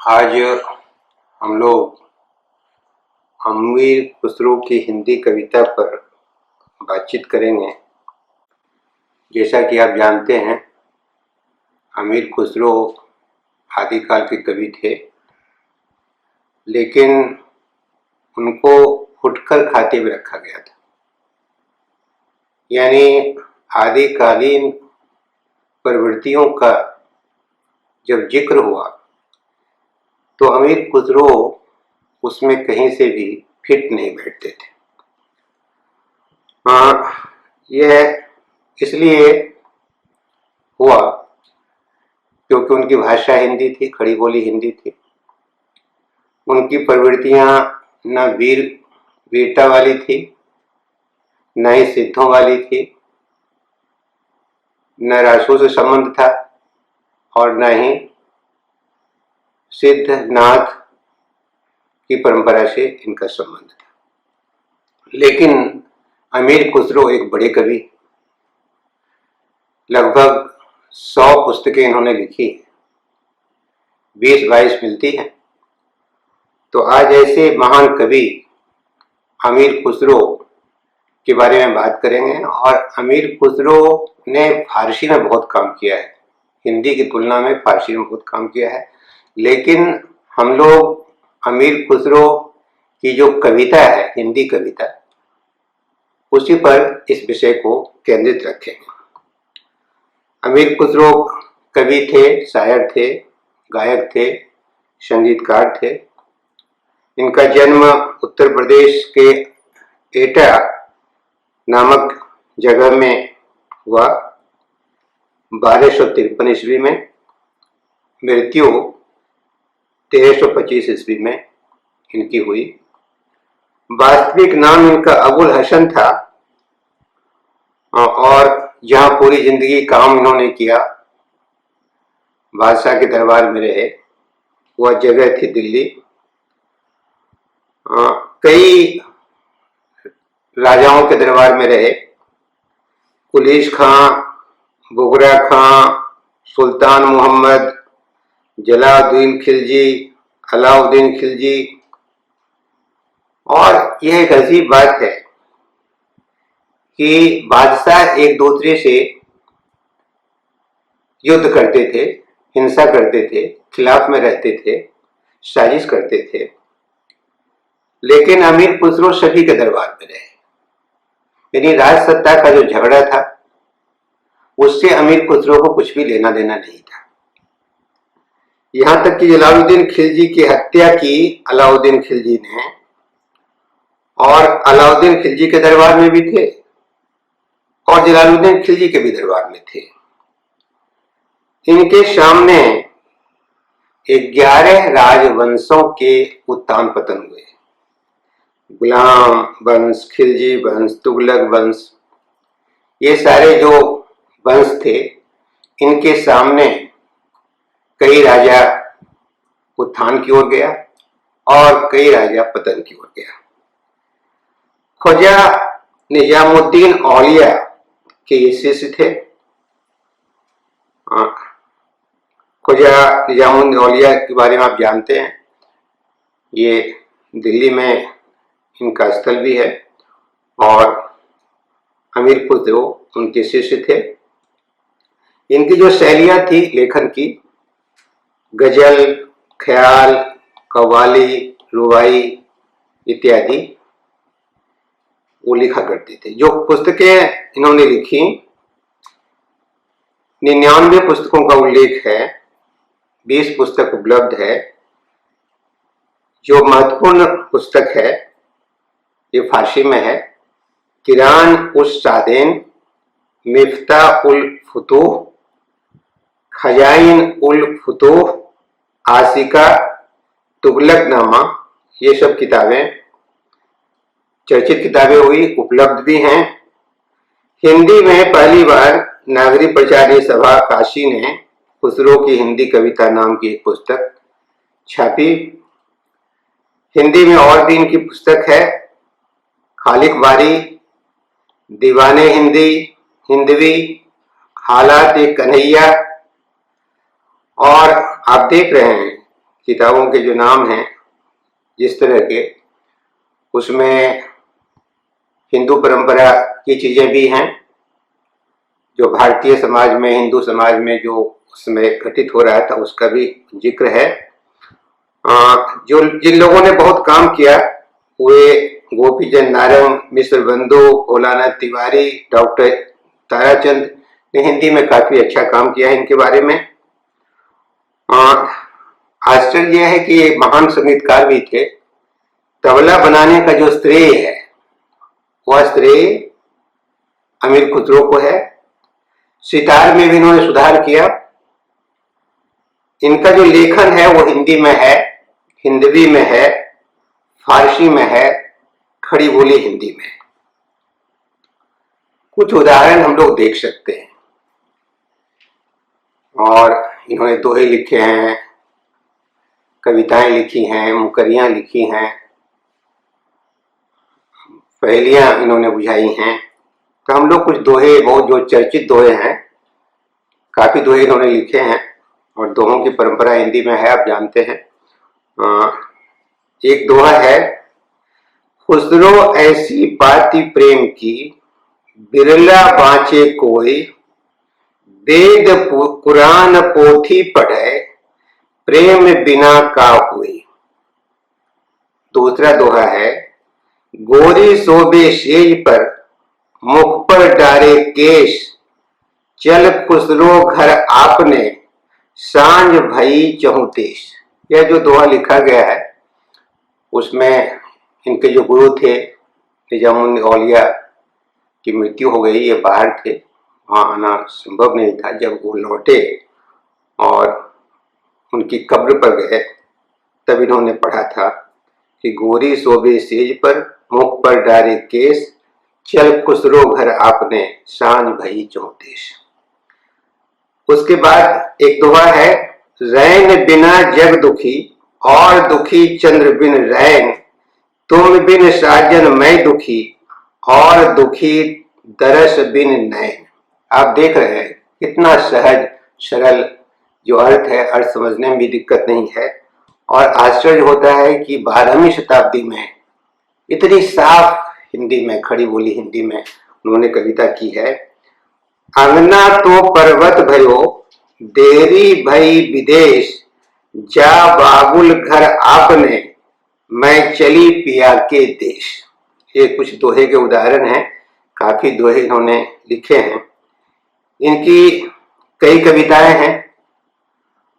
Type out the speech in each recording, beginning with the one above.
आज हम लोग अमीर खुसरो की हिंदी कविता पर बातचीत करेंगे। जैसा कि आप जानते हैं, अमीर खुसरो आदिकाल के कवि थे, लेकिन उनको फुटकर खाते हुए रखा गया था। यानी आदिकालीन प्रवृत्तियों का जब जिक्र हुआ तो अमीर खुसरो उसमें कहीं से भी फिट नहीं बैठते थे। यह इसलिए हुआ क्योंकि उनकी भाषा हिंदी थी, खड़ी बोली हिंदी थी। उनकी प्रवृत्तियां न वीरता वाली थी, न ही सिद्धों वाली थी, न रासों से संबंध था और न ही सिद्ध नाथ की परंपरा से इनका संबंध था। लेकिन अमीर खुसरो एक बड़े कवि, लगभग 100 पुस्तकें इन्होंने लिखी, 20-22 मिलती हैं। तो आज ऐसे महान कवि अमीर खुसरो के बारे में बात करेंगे। और अमीर खुसरो ने फारसी में बहुत काम किया है, हिंदी की तुलना में फारसी में बहुत काम किया है। लेकिन हम लोग अमीर खुसरो की जो कविता है, हिंदी कविता, उसी पर इस विषय को केंद्रित रखेंगे। अमीर खुसरो कवि थे, शायर थे, गायक थे, संगीतकार थे। इनका जन्म उत्तर प्रदेश के एटा नामक जगह में हुआ 1253 ईस्वी में। मृत्यु 1325 ईस्वी में इनकी हुई। वास्तविक नाम इनका अबुल हसन था और जहां पूरी जिंदगी काम इन्होंने किया, बादशाह के दरबार में रहे, वह जगह थी दिल्ली। कई राजाओं के दरबार में रहे, कुलीस खां, बुगरा खां, सुल्तान मोहम्मद, जलालुद्दीन खिलजी, अलाउद्दीन खिलजी। और यह एक अजीब बात है कि बादशाह एक दूसरे से युद्ध करते थे, हिंसा करते थे, खिलाफ में रहते थे, साजिश करते थे, लेकिन अमीर खुसरो सभी के दरबार में रहे। यानी राज सत्ता का जो झगड़ा था, उससे अमीर खुसरो को कुछ भी लेना देना नहीं था। यहां तक कि जलालुद्दीन खिलजी की हत्या की अलाउद्दीन खिलजी ने, और अलाउद्दीन खिलजी के दरबार में भी थे और जलालुद्दीन खिलजी के भी दरबार में थे। इनके सामने 11 राजवंशों के उत्थान पतन हुए। गुलाम वंश, खिलजी वंश, तुगलक वंश, ये सारे जो वंश थे, इनके सामने कई राजा उत्थान की ओर गया और कई राजा पतन की ओर गया। ख्वाजा निजामुद्दीन औलिया के ये शिष्य थे। ख्वाजा निजामुद्दीन औलिया के बारे में आप जानते हैं, ये दिल्ली में इनका स्थल भी है और अमीर खुसरो उनके शिष्य थे। इनकी जो शैलियां थी लेखन की, गजल, ख्याल, कव्वाली, रुबाई इत्यादि, वो लिखा करते थे। जो पुस्तकें इन्होंने लिखी, 99 पुस्तकों का उल्लेख है, 20 पुस्तक उपलब्ध है। जो महत्वपूर्ण पुस्तक है, ये फारसी में है, किरान उस सादेन, मिफ्ता उल फुतूह, खजाइन उल फुतूह, आसिका, तुगलकनामा। ये सब किताबें चर्चित किताबें हुई, उपलब्ध भी हैं। हिंदी में पहली बार नागरिक प्रचारणी सभा काशी ने खुसरो की हिंदी कविता नाम की एक पुस्तक छापी। हिंदी में और भी इनकी पुस्तक है, खालिक वारी, दीवाने हिंदी, हिंदवी, हालात एक कन्हैया। और आप देख रहे हैं किताबों के जो नाम हैं जिस तरह के, उसमें हिंदू परंपरा की चीजें भी हैं, जो भारतीय समाज में, हिंदू समाज में जो उसमें घटित हो रहा था उसका भी जिक्र है। जो जिन लोगों ने बहुत काम किया वे गोपीचंद नारंग, मिश्र बंधु, मौलाना तिवारी, डॉक्टर ताराचंद ने हिंदी में काफी अच्छा काम किया है इनके बारे में। आश्चर्य यह है कि ये महान संगीतकार भी थे। तबला बनाने का जो श्रेय है वह श्रेय अमीर खुसरो को है। सितार में भी इन्होंने सुधार किया। इनका जो लेखन है वो हिंदी में है, हिंदवी में है, फारसी में है, खड़ी बोली हिंदी में। कुछ उदाहरण हम लोग देख सकते हैं। और इन्होंने दोहे लिखे हैं, कविताएं लिखी हैं, मुकरियां लिखी हैं, पहेलियां इन्होंने बुझाई हैं। तो हम लोग कुछ दोहे, बहुत जो चर्चित दोहे हैं, काफी दोहे इन्होंने लिखे हैं और दोहों की परंपरा हिंदी में है, आप जानते हैं। एक दोहा है, खुसरो ऐसी पाती प्रेम की, बिरला बाँचे कोई, वेद कुरान पोथी पढ़े, प्रेम बिना का हुई। दूसरा दोहा है, गोरी सोबे सेज पर, मुख पर डारे केश, चल खुसरो घर आपने, सांझ भई चहुतेश। यह जो दोहा लिखा गया है उसमें इनके जो गुरु थे निजामुद्दीन औलिया की मृत्यु हो गई। ये बाहर थे, वहाँ आना संभव नहीं था। जब वो लौटे और उनकी कब्र पर गए तब इन्होंने पढ़ा था कि गोरी सोबे सेज पर, मुख पर डारे केश, चल खुसरो घर आपने, सांझ भई चौतेश। उसके बाद एक दोहा है, रैन बिना जग दुखी, और दुखी चंद्र बिन रैन, तुम बिन साजन मैं दुखी, और दुखी दरस बिन नैन। आप देख रहे हैं कितना सहज सरल जो अर्थ है, अर्थ समझने में भी दिक्कत नहीं है। और आश्चर्य होता है कि 12वीं शताब्दी में इतनी साफ हिंदी में, खड़ी बोली हिंदी में उन्होंने कविता की है। अंगना तो पर्वत भयो, देरी भई विदेश, जा बाबुल घर आपने, मैं चली पिया के देश। ये कुछ दोहे के उदाहरण हैं, काफी दोहे इन्होंने लिखे हैं। इनकी कई कविताएं हैं।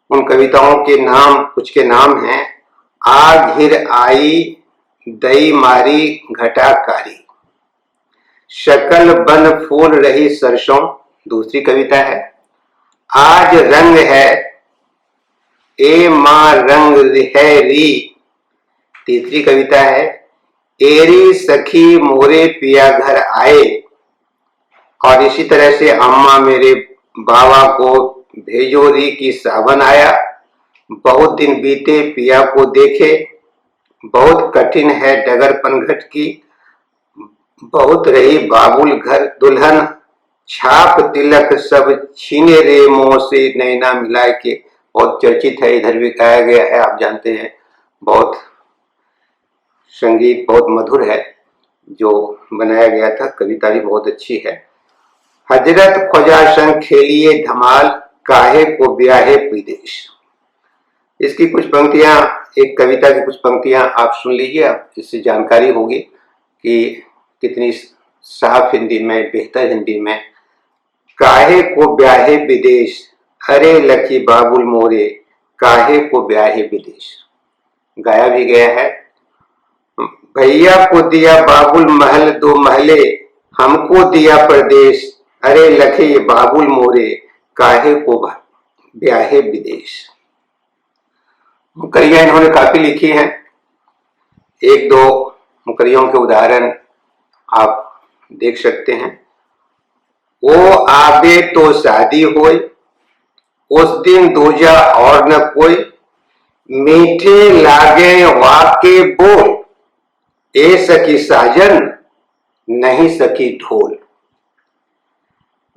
उन कविताओं के नाम, कुछ के नाम हैं, आ घिर आई दई मारी घटाकारी, शकल बन फूल रही सरसों, दूसरी कविता है। आज रंग है ए मां रंग है री, तीसरी कविता है। एरी सखी मोरे पिया घर आए, और इसी तरह से अम्मा मेरे बाबा को भेजो री की सावन आया, बहुत दिन बीते पिया को देखे, बहुत कठिन है डगर पनघट की, बहुत रही बाबुल घर दुल्हन, छाप तिलक सब छीने रे मोह से नैना मिलाए के। बहुत चर्चित है, इधर भी गाया गया है, आप जानते हैं। बहुत संगीत बहुत मधुर है जो बनाया गया था, कविता भी बहुत अच्छी है। हजरत ख्वाजा संग खेलिए धमाल, काहे को ब्याहे विदेश। इसकी कुछ पंक्तियां, एक कविता की कुछ पंक्तियां आप सुन लीजिए, आप इससे जानकारी होगी कि कितनी साफ हिंदी में, बेहतर हिंदी में। काहे को ब्याहे विदेश, अरे लखी बाबुल मोरे, काहे को ब्याहे विदेश, गाया भी गया है। भैया को दिया बाबुल महल दो महले, हमको दिया प्रदेश, अरे लखे बाबुल मोरे, काहे को ब्याहे विदेश। मुकरियां इन्होंने काफी लिखी हैं। एक दो मुकरियों के उदाहरण आप देख सकते हैं। वो आबे तो शादी होए, उस दिन दूजा और न कोई, मीठे लागे वाके बोल, ए सकी साजन नहीं सकी ढोल।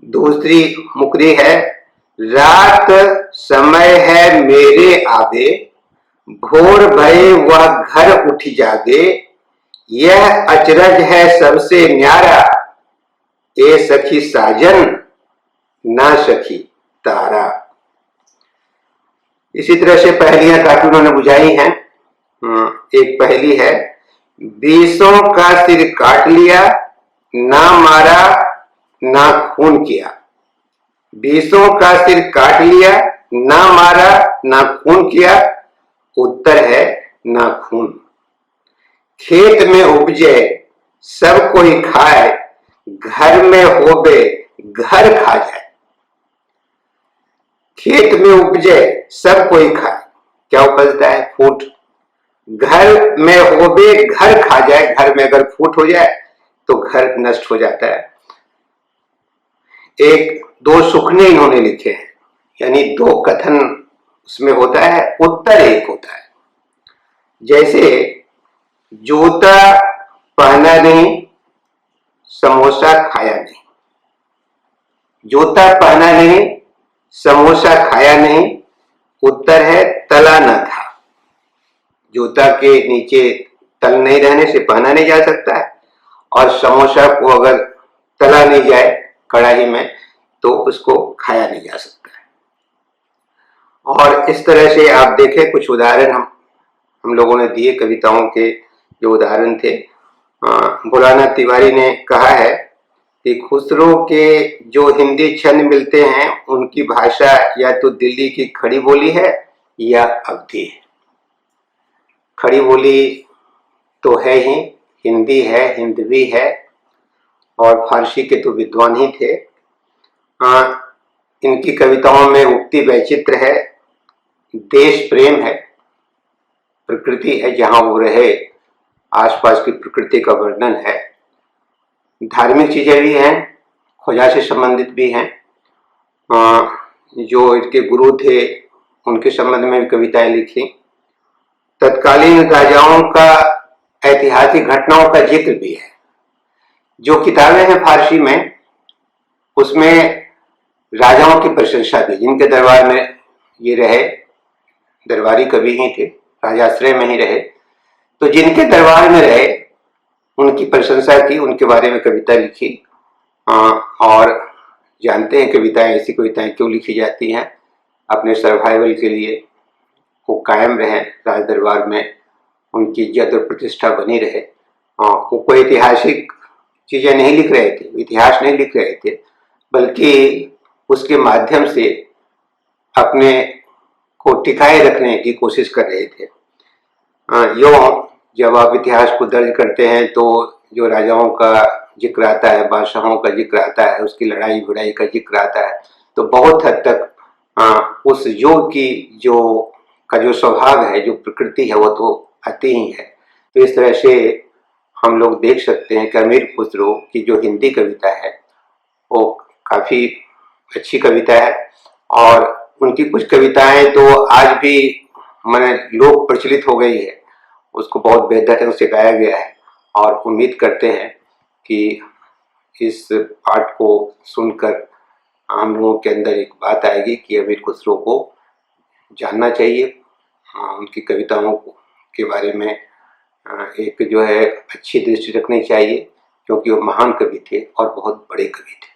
दूसरी मुकरी है, रात समय है मेरे आबे, भोर भये वह घर उठ जागे, यह अचरज है सबसे न्यारा, ए सखी साजन ना सखी तारा। इसी तरह से पहेलियां काफी उन्होंने बुझाई हैं। एक पहेली है, बीसों का सिर काट लिया, ना मारा ना खून किया। बीसों का सिर काट लिया, ना मारा ना खून किया, उत्तर है ना खून। खेत में उपजे सब कोई खाए, घर में होबे घर खा जाए। खेत में उपजे सब कोई खाए, क्या उपजता है? फूट। घर में होबे घर खा जाए, घर में अगर फूट हो जाए तो घर नष्ट हो जाता है। एक दो सुखने इन्होंने लिखे हैं, यानी दो कथन उसमें होता है, उत्तर एक होता है। जैसे जूता पहना नहीं, समोसा खाया नहीं। जूता पहना नहीं, समोसा खाया नहीं, उत्तर है तला न था। जूता के नीचे तल नहीं रहने से पहना नहीं जा सकता है, और समोसा को अगर तला नहीं जाए कढ़ाई में तो उसको खाया नहीं जा सकता है। और इस तरह से आप देखें, कुछ उदाहरण हम लोगों ने दिए कविताओं के, जो उदाहरण थे। भोलानाथ तिवारी ने कहा है कि खुसरो के जो हिंदी छंद मिलते हैं उनकी भाषा या तो दिल्ली की खड़ी बोली है या अवधी है। खड़ी बोली तो है ही, हिंदी है, हिंदवी है, और फारसी के तो विद्वान ही थे। इनकी कविताओं में उक्ति वैचित्र है, देश प्रेम है, प्रकृति है, जहां वो रहे आसपास की प्रकृति का वर्णन है, धार्मिक चीजें भी हैं, खोजा से संबंधित भी हैं। जो इनके गुरु थे उनके संबंध में भी कविताएं लिखी। तत्कालीन राजाओं का, ऐतिहासिक घटनाओं का जिक्र भी है। जो किताबें हैं फारसी में, उसमें राजाओं की प्रशंसा भी, जिनके दरबार में ये रहे, दरबारी कवि ही थे, राजाश्रय में ही रहे, तो जिनके दरबार में रहे उनकी प्रशंसा की, उनके बारे में कविता लिखी। और जानते हैं कविताएं, ऐसी कविताएं क्यों लिखी जाती हैं? अपने सर्वाइवल के लिए, वो कायम रहे राज दरबार में, उनकी इज्जत और प्रतिष्ठा बनी रहे। वो कोई ऐतिहासिक चीजें नहीं लिख रहे थे, इतिहास नहीं लिख रहे थे, बल्कि उसके माध्यम से अपने को टिकाए रखने की कोशिश कर रहे थे। यो जब आप इतिहास को दर्ज करते हैं तो जो राजाओं का जिक्र आता है, बादशाहों का जिक्र आता है, उसकी लड़ाई भिड़ाई का जिक्र आता है, तो बहुत हद तक उस युग की जो स्वभाव है, जो प्रकृति है, वो तो आती ही है। तो इस तरह से हम लोग देख सकते हैं कि अमीर खुसरो की जो हिंदी कविता है वो काफी अच्छी कविता है, और उनकी कुछ कविताएं तो आज भी मैंने लोक प्रचलित हो गई है, उसको बहुत बेहतर ढंग से गाया गया है। और उम्मीद करते हैं कि इस पाठ को सुनकर हम लोगों के अंदर एक बात आएगी कि अमीर खुसरो को जानना चाहिए, उनकी कविताओं के बारे में एक जो है अच्छी दृष्टि रखनी चाहिए, क्योंकि वो महान कवि थे और बहुत बड़े कवि थे।